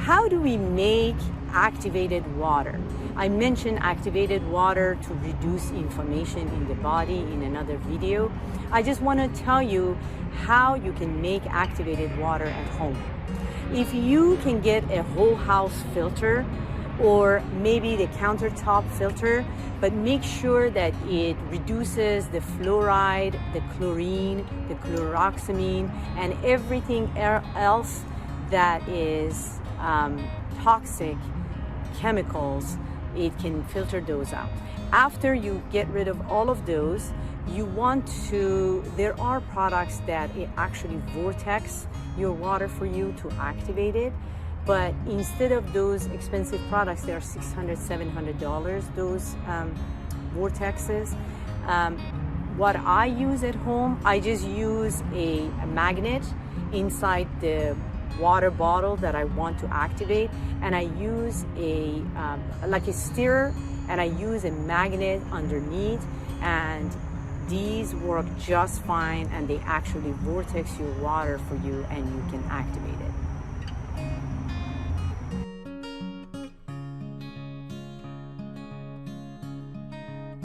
how do we make activated water? I mentioned activated water to reduce inflammation in the body in another video. I just want to tell you how you can make activated water at home. If you can get a whole house filter or maybe the countertop filter, but make sure that it reduces the fluoride, the chlorine, the chloroxamine, and everything else that is toxic chemicals, it can filter those out. After you get rid of all of those, there are products that it actually vortex your water for you to activate it. But instead of those expensive products, they are $600, $700, those vortexes. What I use at home, I just use a magnet inside the water bottle that I want to activate, and I use like a stirrer, and I use a magnet underneath, and these work just fine, and they actually vortex your water for you, and you can activate